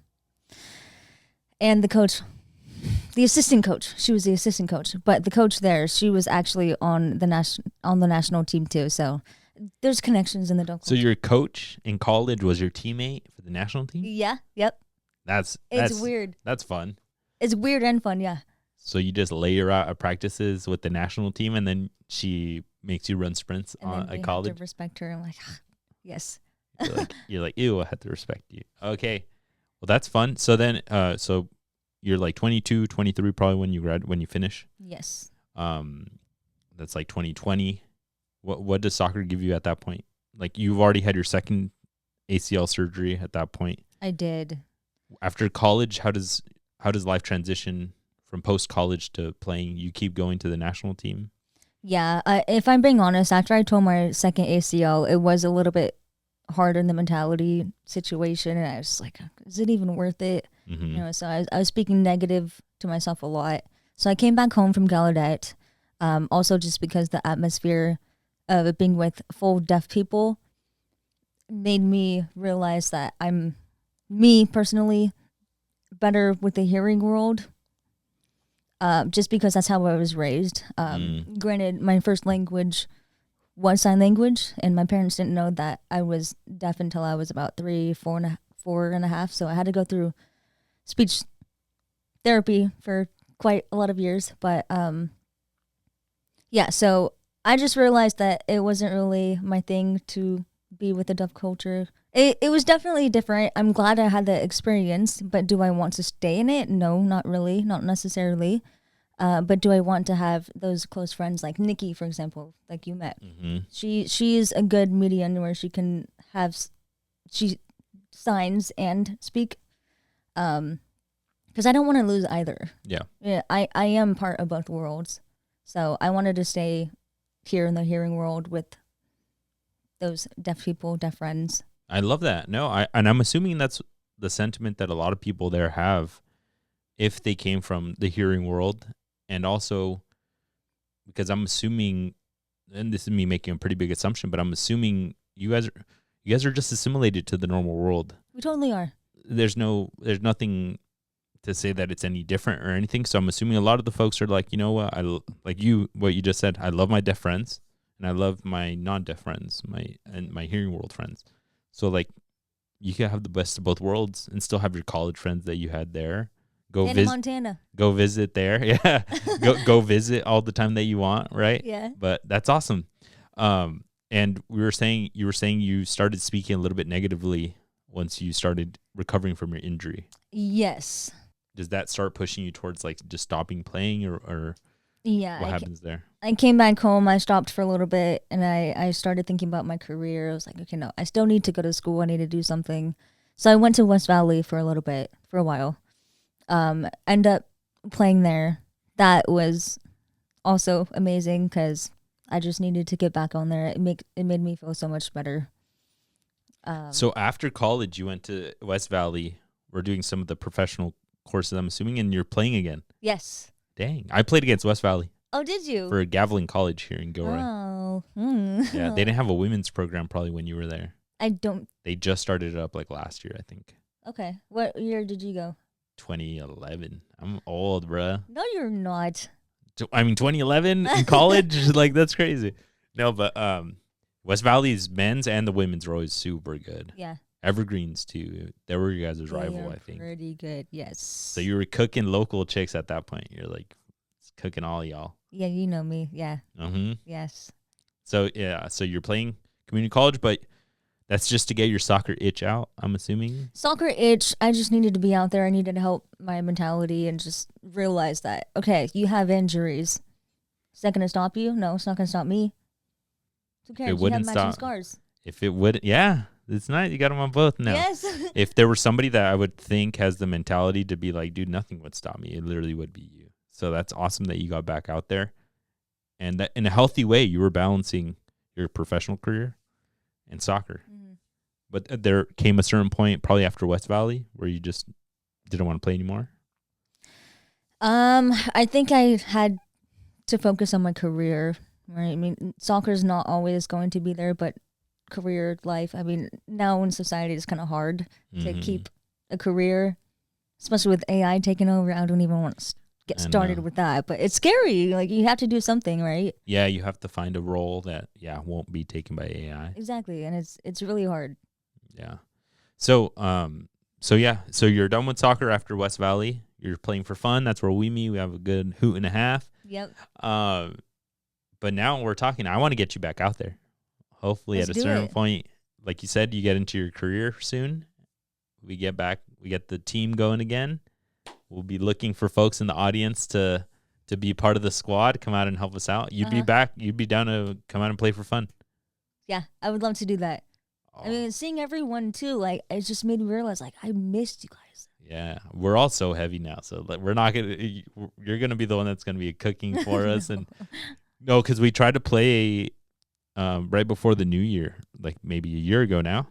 the assistant coach. She was the assistant coach, but the coach there, she was actually on the national team too. So there's connections in the dog culture. So your coach in college was your teammate for the national team? Yeah. Yep. It's weird. That's fun. It's weird and fun, yeah. So you just lay her out at practices with the national team, and then she makes you run sprints at college. Have to respect her. I'm like, yes. You're like, ew, I have to respect you. Okay, well that's fun. So then, so you're like 22, 23 probably when you finish. Yes. That's like 2020. What does soccer give you at that point? Like you've already had your second ACL surgery at that point. I did. After college, how does life transition from post college to playing? You keep going to the national team? Yeah, if I'm being honest, after I tore my second ACL, it was a little bit hard in the mentality situation, and I was like, is it even worth it? Mm-hmm. You know, so I was speaking negative to myself a lot. So I came back home from Gallaudet, also just because the atmosphere of it being with full deaf people made me realize that I'm, me personally, better with the hearing world, just because that's how I was raised. Granted, my first language was sign language, and my parents didn't know that I was deaf until I was about 4 and a half. So I had to go through speech therapy for quite a lot of years. But yeah, so I just realized that it wasn't really my thing to be with the deaf culture. It was definitely different. I'm glad I had the experience, but do I want to stay in it? No, not really, not necessarily. But do I want to have those close friends like Nikki, for example, like you met? Mm-hmm. She's a good medium where she can she signs and speak. Because I don't want to lose either. Yeah, I am part of both worlds, so I wanted to stay here in the hearing world with those deaf people, deaf friends. I love that. No, I'm assuming that's the sentiment that a lot of people there have if they came from the hearing world. And also because I'm assuming, and this is me making a pretty big assumption, but I'm assuming you guys are just assimilated to the normal world. We totally are. There's nothing to say that it's any different or anything. So I'm assuming a lot of the folks are like, you know what, like what you just said. I love my deaf friends, and I love my non-deaf friends, my hearing world friends. So like, you can have the best of both worlds and still have your college friends that you had there. In Montana. Go visit there. Yeah, go visit all the time that you want, right? Yeah. But that's awesome. And you were saying you started speaking a little bit negatively once you started recovering from your injury. Yes. Does that start pushing you towards like just stopping playing or yeah, what happens there? I came back home. I stopped for a little bit, and I started thinking about my career. I was like, okay, no, I still need to go to school. I need to do something. So I went to West Valley for a while. End up playing there. That was also amazing because I just needed to get back on there. It made me feel so much better. So after college, you went to West Valley. We're doing some of the professional courses, I'm assuming, and you're playing again. Yes. Dang. I played against West Valley. Oh, did you? For Gavilan College here in Gilroy. Oh. Yeah, they didn't have a women's program probably when you were there. They just started it up like last year, I think. Okay. What year did you go? 2011. I'm old, bruh. No, you're not. I mean, 2011 in college? Like, that's crazy. No, but West Valley's men's and the women's are always super good. Yeah. Evergreens, too. They were your guys' rival, I think. Pretty good, yes. So you were cooking local chicks at that point. You're like cooking all y'all. Yeah, you know me. Yeah. Mm-hmm. Yes. So, yeah. So you're playing community college, but that's just to get your soccer itch out, I'm assuming? Soccer itch. I just needed to be out there. I needed to help my mentality and just realize that, okay, you have injuries. Is that going to stop you? No, it's not going to stop me. Who cares? You have matching scars. If it would, yeah. It's nice. You got them on both now. Yes. If there was somebody that I would think has the mentality to be like, dude, nothing would stop me, it literally would be you. So that's awesome that you got back out there. And that in a healthy way, you were balancing your professional career and soccer. Mm-hmm. But there came a certain point, probably after West Valley, where you just didn't want to play anymore? I think I had to focus on my career. Right? I mean, soccer is not always going to be there, but career life. I mean, now in society, it's kind of hard to keep a career, especially with AI taking over. I don't even want to get started with that, but it's scary. Like, you have to do something, right? Yeah, you have to find a role that won't be taken by AI. Exactly, and it's really hard. Yeah. So so you're done with soccer after West Valley. You're playing for fun. That's where we meet. We have a good hoot and a half. Yep. But now we're talking. I want to get you back out there. Hopefully at a certain point, like you said, you get into your career soon. We get back. We get the team going again. We'll be looking for folks in the audience to be part of the squad. Come out and help us out. You'd be back. You'd be down to come out and play for fun. Yeah, I would love to do that. I mean, seeing everyone too, like, it just made me realize, like, I missed you guys. Yeah, we're all so heavy now, so we're not gonna. You're gonna be the one that's gonna be cooking for us, and no, because we tried to play right before the new year, like maybe a year ago now,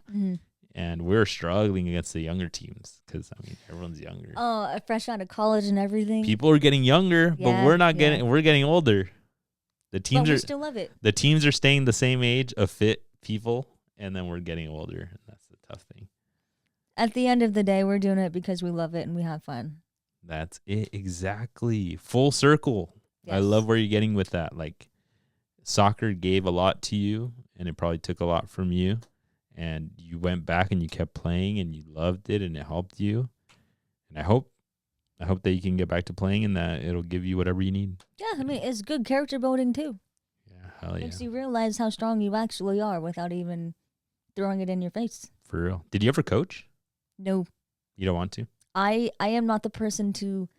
and we're struggling against the younger teams because I mean everyone's younger. Oh, fresh out of college and everything. People are getting younger, but we're not getting. We're getting older. The teams but we still love it. The teams are staying the same age of fit people. And then we're getting older, and that's the tough thing. At the end of the day, we're doing it because we love it and we have fun. That's it, exactly. Full circle. Yes. I love where you're getting with that. Like, soccer gave a lot to you, and it probably took a lot from you. And you went back and you kept playing, and you loved it, and it helped you. And I hope that you can get back to playing, and that it'll give you whatever you need. Yeah, I mean, it's good character building too. Yeah, hell yeah. Makes you realize how strong you actually are without even throwing it in your face. For real. Did you ever coach? No. You don't want to? I am not the person to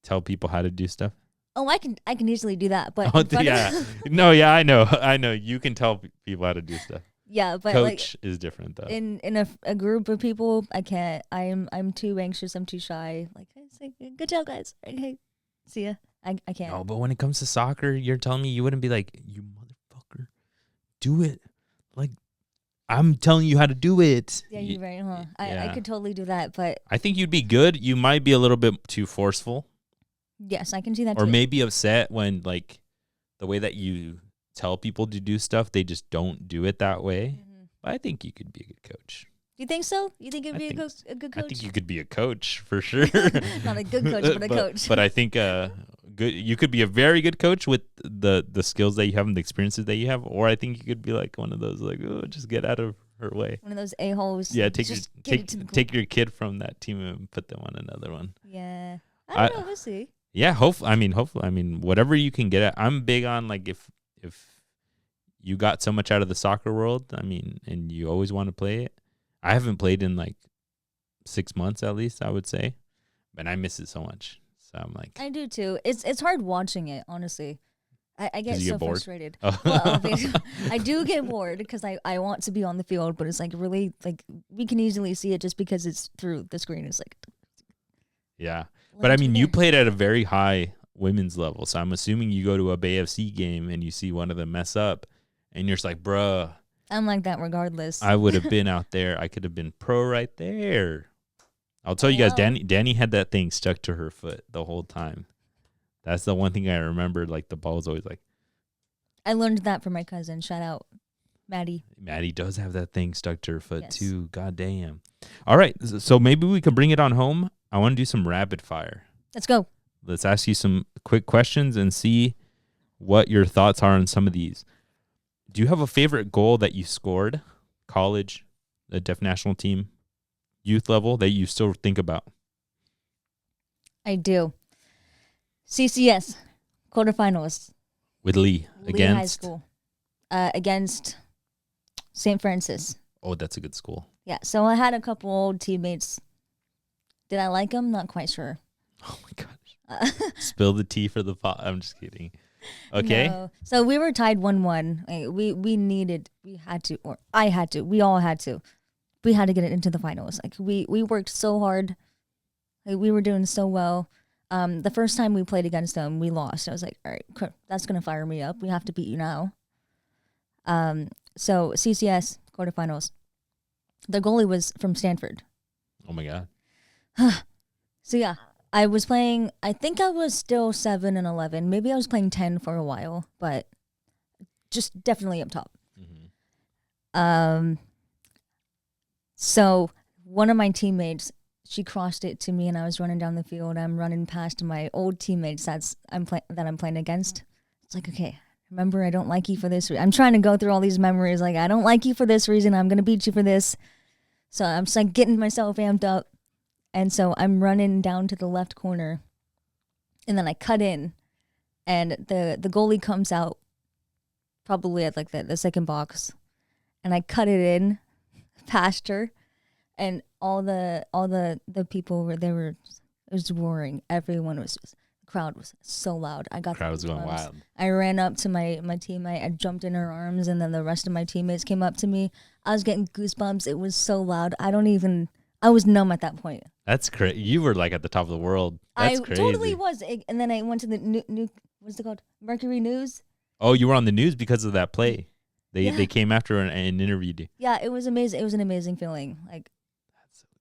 tell people how to do stuff. Oh, I can easily do that, but yeah. No, yeah, I know. You can tell people how to do stuff. Yeah, but coach is different though. In a group of people, I can't. I'm too anxious. I'm too shy. Like, say, good job, guys. Okay, see ya. I can't. No, but when it comes to soccer, you're telling me you wouldn't be like, you motherfucker, do it. Like, I'm telling you how to do it. Yeah, you're right, huh? I could totally do that, but I think you'd be good. You might be a little bit too forceful. Yes, I can see that or too. maybe upset when, like, the way that you tell people to do stuff, they just don't do it that way. Mm-hmm. But I think you could be a good coach. Do you think so? You think it'd be a good I coach? think you could be a coach for sure. Not a good coach, but a coach. But I think good. You could be a very good coach with the skills that you have and the experiences that you have, or I think you could be like one of those like, oh, just get out of her way. One of those a-holes. Yeah, take your kid from that team and put them on another one. Yeah, I don't know. We'll see. Yeah, hopefully. I mean, whatever you can get at. I'm big on like if you got so much out of the soccer world, I mean, and you always want to play it. I haven't played in like 6 months at least, I would say, but I miss it so much. So I'm like, I do too. It's hard watching it, honestly. I get so frustrated. Oh. Well, I do get bored because I want to be on the field, but it's like really like we can easily see it just because it's through the screen. It's like, yeah. But I mean, you played at a very high women's level, so I'm assuming you go to a Bay FC game and you see one of them mess up, and you're just like, bruh. I'm like that regardless. I would have been out there. I could have been pro right there. I'll tell you guys, Dani had that thing stuck to her foot the whole time. That's the one thing I remember. Like, the ball was always like. I learned that from my cousin. Shout out, Maddie. Maddie does have that thing stuck to her foot, too. God damn. All right. So maybe we could bring it on home. I want to do some rapid fire. Let's go. Let's ask you some quick questions and see what your thoughts are on some of these. Do you have a favorite goal that you scored, college, the deaf national team, youth level, that you still think about? I do. CCS, quarterfinals. With Lee against? High School. Against St. Francis. Oh, that's a good school. Yeah, so I had a couple old teammates. Did I like them? Not quite sure. Oh, my gosh. Spill the tea for the pot. I'm just kidding. Okay. No. So we were tied 1-1. We all had to. We had to get it into the finals. Like we worked so hard. Like we were doing so well. The first time we played against them, we lost. I was like, all right, that's going to fire me up. We have to beat you now. So CCS quarterfinals. The goalie was from Stanford. Oh, my God. So, yeah, I was playing, I think I was still 7 and 11. Maybe I was playing 10 for a while, but just definitely up top. Mm-hmm. So one of my teammates, she crossed it to me and I was running down the field. I'm running past my old teammates that I'm playing against. It's like, okay, remember, I don't like you for this. I'm trying to go through all these memories. Like, I don't like you for this reason. I'm going to beat you for this. So I'm just like getting myself amped up. And so I'm running down to the left corner, and then I cut in, and the goalie comes out, probably at like the second box, and I cut it in past her, and all the people it was roaring. Everyone was the crowd was so loud. I got the crowd was going wild. I ran up to my teammate. I jumped in her arms, and then the rest of my teammates came up to me. I was getting goosebumps. It was so loud. I was numb at that point. That's crazy. You were like at the top of the world. That's crazy. I totally was. And then I went to the new what's it called? Mercury News. Oh, you were on the news because of that play. They came after and interviewed you. Yeah, it was amazing. It was an amazing feeling. Like,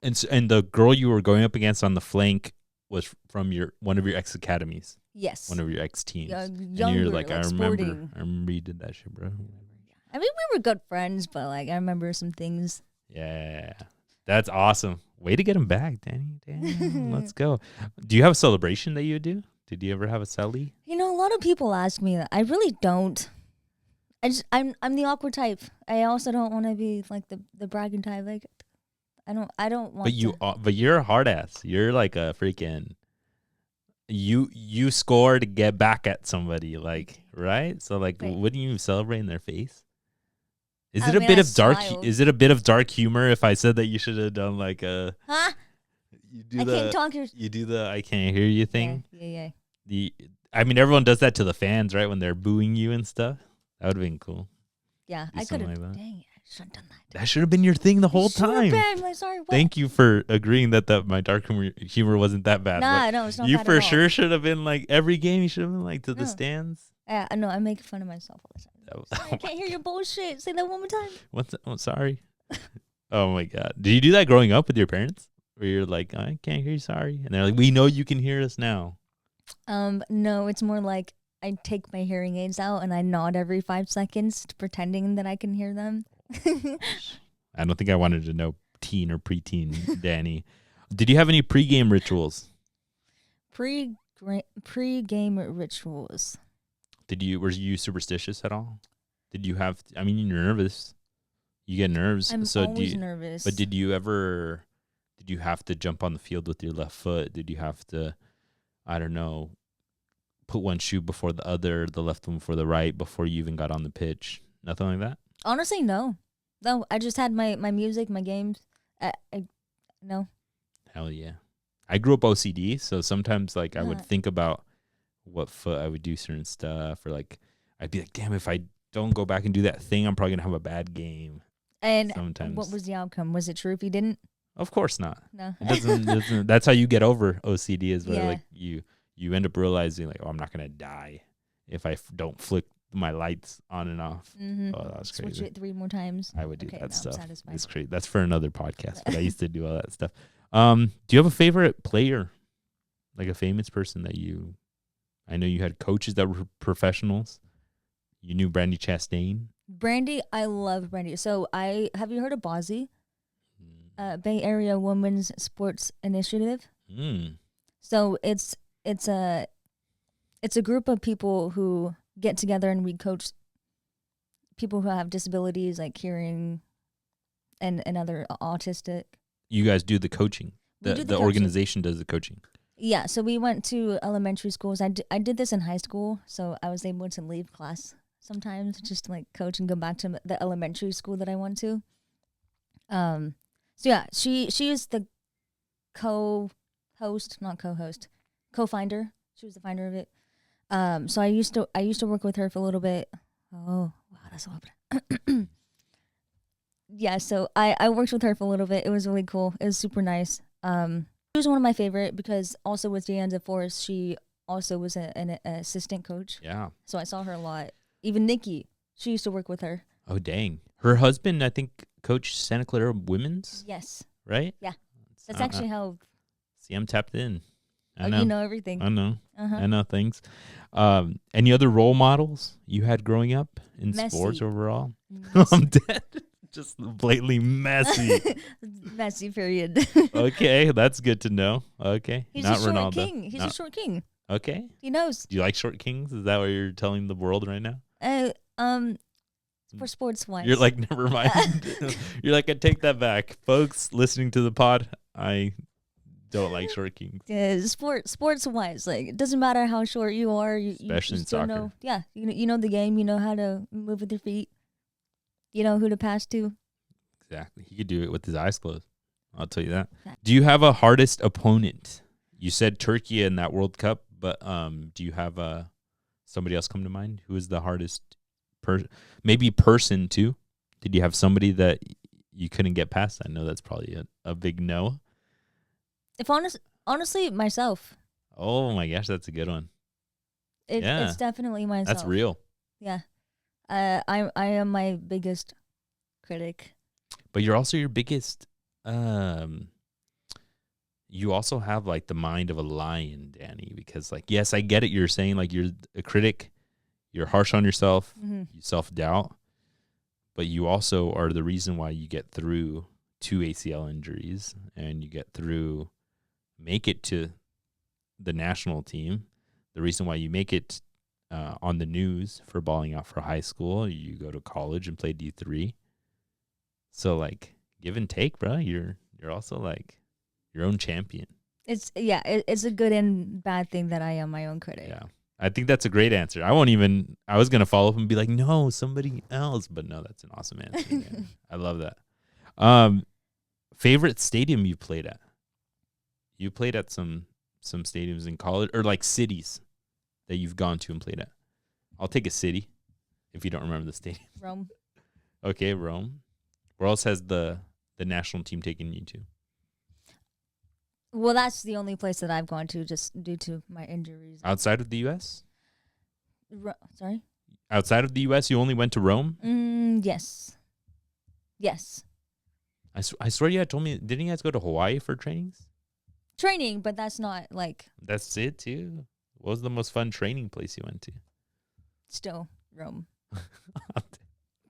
and the girl you were going up against on the flank was from one of your ex academies. Yes. One of your ex teams. Younger, and you're like, I remember you did that shit, bro. I mean, we were good friends, but like I remember some things. Yeah. That's awesome. Way to get him back, Dani. Damn, let's go. Do you have a celebration that you do? Did you ever have a celly? You know, a lot of people ask me that. I really don't. I'm the awkward type. I also don't want to be like the bragging type. Like I don't want. But you're a hard ass. You're like a freaking. You score to get back at somebody, like right. So like, wouldn't you celebrate in their face? Is it a bit of dark? Is it a bit of dark humor if I said that you should have done like a? Huh? You do the I can't hear you thing. Yeah. I mean, everyone does that to the fans, right? When they're booing you and stuff. That would have been cool. Yeah, I could have. Like dang it, I should have done that. That should have been your thing the whole time. I'm like, sorry. What? Thank you for agreeing that my dark humor wasn't that bad. Nah, no, it's not. You for sure should have been like every game. You should have been like to the stands. Yeah, no, I make fun of myself all the time. Sorry, I can't hear your bullshit. Say that one more time. What's that? Oh, sorry. Oh my God. Did you do that growing up with your parents? Where you're like, I can't hear you, sorry. And they're like, we know you can hear us now. No, it's more like I take my hearing aids out and I nod every 5 seconds pretending that I can hear them. I don't think I wanted to know teen or preteen Dani. Did you have any pregame rituals? Pre-game rituals. Were you superstitious at all? Did you have? I mean, you're nervous. You get nerves. I'm always nervous. But did you have to jump on the field with your left foot? Did you have to, I don't know, put one shoe before the other, the left one before the right, before you even got on the pitch? Nothing like that? Honestly, no. No, I just had my music, my games. No. Hell yeah. I grew up OCD, so sometimes like I would think about what foot I would do certain stuff, or like I'd be like, damn, if I don't go back and do that thing, I'm probably going to have a bad game. And sometimes. What was the outcome? Was it true if you didn't? Of course not. No. It doesn't that's how you get over OCD, is where like you end up realizing like, oh, I'm not going to die if I don't flick my lights on and off. Mm-hmm. Oh, that's crazy. Switch it 3 more times. I would do that stuff. Satisfied. It's crazy. That's for another podcast, but I used to do all that stuff. Do you have a favorite player? Like a famous person that I know you had coaches that were professionals. You knew Brandy Chastain. Brandy, I love Brandy. So have you heard of BAWSI? Bay Area Women's Sports Initiative. So it's a group of people who get together and we coach people who have disabilities like hearing and other autistic. You guys do the coaching. The organization does the coaching. Yeah, so we went to elementary schools. I did this in high school, so I was able to leave class sometimes just to like coach and go back to the elementary school that I went to. So yeah, she is the co-finder. She was the finder of it. So I used to work with her for a little bit. Oh wow, that's so happening. Yeah, so I worked with her for a little bit. It was really cool. It was super nice. She was one of my favorite because also with Deanza Forrest, she also was an assistant coach. Yeah. So I saw her a lot. Even Nikki, she used to work with her. Oh, dang. Her husband, I think, coached Santa Clara Women's. Yes. Right? Yeah. That's actually how. See, I'm tapped in. I know. You know everything. I know. I know things. Any other role models you had growing up in sports overall? I'm dead. Just blatantly messy. Messy, period. Okay, that's good to know. Okay. He's not a short Ronaldo. king. He's a short king. Okay. He knows. Do you like short kings? Is that what you're telling the world right now? For sports wise. You're like, never mind. You're like, I take that back. Folks listening to the pod, I don't like short kings. Yeah, sports wise, like it doesn't matter how short you are. Especially in soccer. Know, yeah, you know the game. You know how to move with your feet. You know who to pass to. Exactly. He could do it with his eyes closed. I'll tell you that. Do you have a hardest opponent? You said Turkey in that World Cup, but do you have somebody else come to mind? Who is the hardest maybe person too? Did you have somebody that you couldn't get past? I know that's probably a big no. If honestly, myself. Oh my gosh, that's a good one. It's definitely myself. That's real. Yeah. I am my biggest critic. But you're also your biggest you also have like the mind of a lion, Dani, because like, yes, I get it. You're saying like you're a critic, you're harsh on yourself, you self-doubt, but you also are the reason why you get through 2 ACL injuries and you make it to the national team. The reason why you make it on the news for balling out for high school, you go to college and play D3. So like give and take, bro. You're also like your own champion. It's a good and bad thing that I am my own critic. Yeah. I think that's a great answer. I was going to follow up and be like, no, somebody else. But no, that's an awesome answer. Yeah. I love that. Favorite stadium you played at? You played at some stadiums in college or like cities that you've gone to and played at. I'll take a city if you don't remember the stadium. Rome. Okay, Rome. Where else has the national team taken you to? Well, that's the only place that I've gone to just due to my injuries. Outside of the U.S.? Sorry? Outside of the U.S., you only went to Rome? Yes. Yes. I swear you had told me, didn't you guys go to Hawaii for trainings? Training, but that's not like... That's it, too. What was the most fun training place you went to? Still, Rome.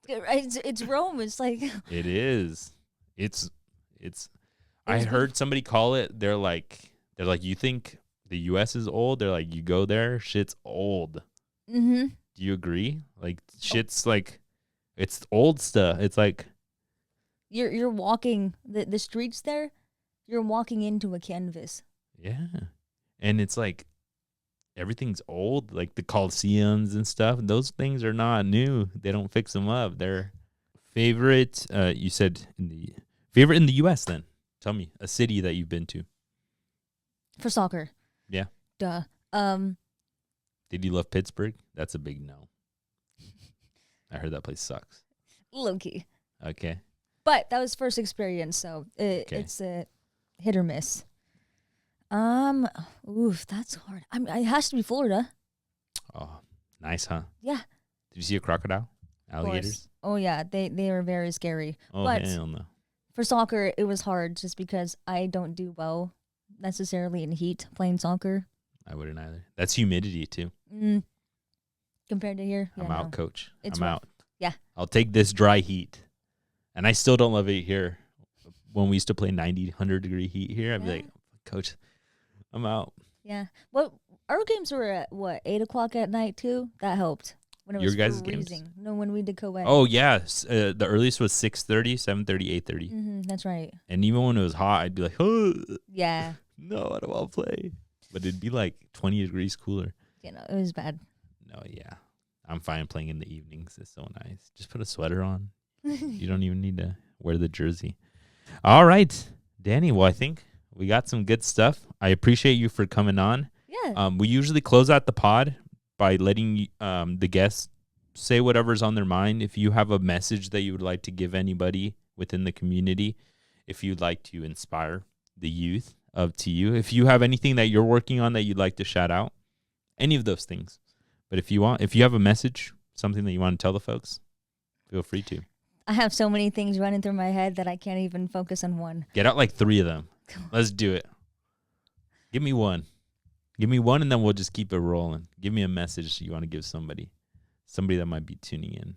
It's Rome. It's like... It is. It's I heard somebody call it. They're like, you think the U.S. is old? They're like, you go there, shit's old. Mm-hmm. Do you agree? Like, shit's like, it's old stuff. It's like you're walking the streets there. You're walking into a canvas. Yeah, and it's like everything's old, like the Colosseums and stuff. Those things are not new. They don't fix them up. They're favorite. You said favorite in the U.S. Then tell me a city that you've been to for soccer. Yeah. Duh. Did you love Pittsburgh? That's a big no. I heard that place sucks. Low key. Okay. But that was first experience, so it's a hit or miss. Oof, that's hard. It has to be Florida. Oh, nice, huh? Yeah. Did you see a crocodile? Alligators? Oh yeah, they are very scary. Oh, but hell no. For soccer, it was hard just because I don't do well necessarily in heat playing soccer. I wouldn't either. That's humidity too. Compared to here, I'm out, coach. It's I'm rough. out. Yeah. I'll take this dry heat. And I still don't love it here. When we used to play 90, 100-degree heat here, I'd be like, coach, I'm out. Yeah. Well, our games were at, 8 o'clock at night, too? That helped. When it was Your guys' freezing. games? No, when we did co-ed. Oh, yeah. The earliest was 6:30, 7:30, 8:30. That's right. And even when it was hot, I'd be like, oh, yeah. No, I don't want to play. But it'd be like 20 degrees cooler. You know, it was bad. No, yeah. I'm fine playing in the evenings. It's so nice. Just put a sweater on. You don't even need to wear the jersey. All right, Dani. Well, I think we got some good stuff. I appreciate you for coming on. Yeah. We usually close out the pod by letting the guests say whatever's on their mind. If you have a message that you would like to give anybody within the community, if you'd like to inspire the youth, up to you. If you have anything that you're working on that you'd like to shout out, any of those things. But if you have a message, something that you want to tell the folks, feel free to. I have so many things running through my head that I can't even focus on one. Get out like 3 of them. Let's do it. Give me one. Give me one, and then we'll just keep it rolling. Give me a message you want to give somebody that might be tuning in.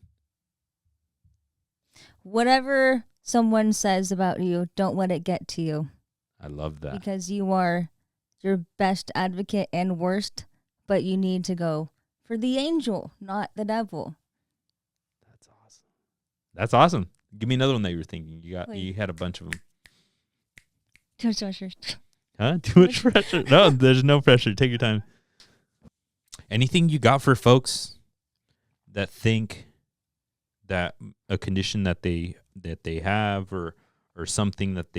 Whatever someone says about you, don't let it get to you. I love that. Because you are your best advocate and worst, but you need to go for the angel, not the devil. That's awesome. Give me another one that you were thinking. You had a bunch of them. Too much pressure. Huh? Too much pressure? No, there's no pressure. Take your time. Anything you got for folks that think that a condition that they have or something that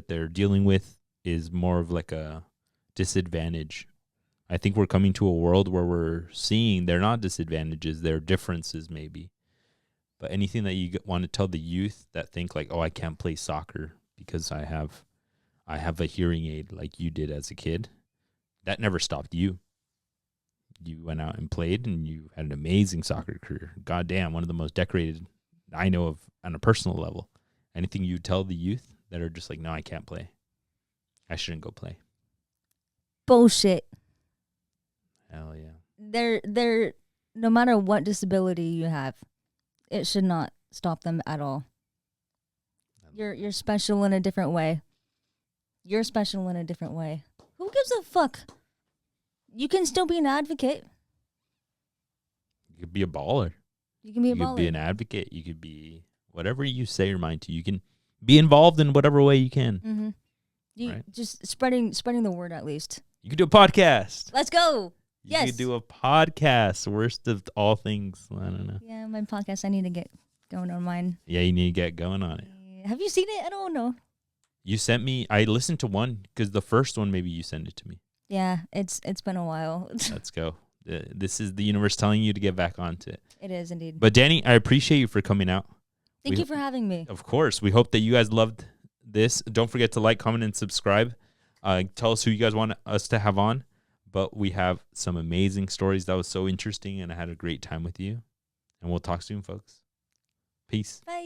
they're dealing with is more of like a disadvantage? I think we're coming to a world where we're seeing they're not disadvantages, they're differences maybe. But anything that you want to tell the youth that think like, oh, I can't play soccer because I have a hearing aid like you did as a kid, that never stopped you. You went out and played, and you had an amazing soccer career. Goddamn, one of the most decorated I know of on a personal level. Anything you tell the youth that are just like, no, I can't play. I shouldn't go play. Bullshit. Hell yeah. They're no matter what disability you have, it should not stop them at all. You're special in a different way. You're special in a different way. Who gives a fuck? You can still be an advocate. You could be a baller. You can be a baller. You could be an advocate. You could be whatever you say your mind to. You can be involved in whatever way you can. Mm-hmm. Right? Just spreading the word at least. You could do a podcast. Let's go. You could do a podcast. Worst of all things. I don't know. Yeah, my podcast. I need to get going on mine. Yeah, you need to get going on it. Have you seen it? I don't know. You sent me. I listened to one because the first one maybe you sent it to me. Yeah, it's been a while. Let's go. This is the universe telling you to get back onto it. It is indeed. But Dani, I appreciate you for coming out. Thank you for having me. Of course. We hope that you guys loved this. Don't forget to like, comment, and subscribe. Tell us who you guys want us to have on. But we have some amazing stories. That was so interesting, and I had a great time with you. And we'll talk soon, folks. Peace. Bye.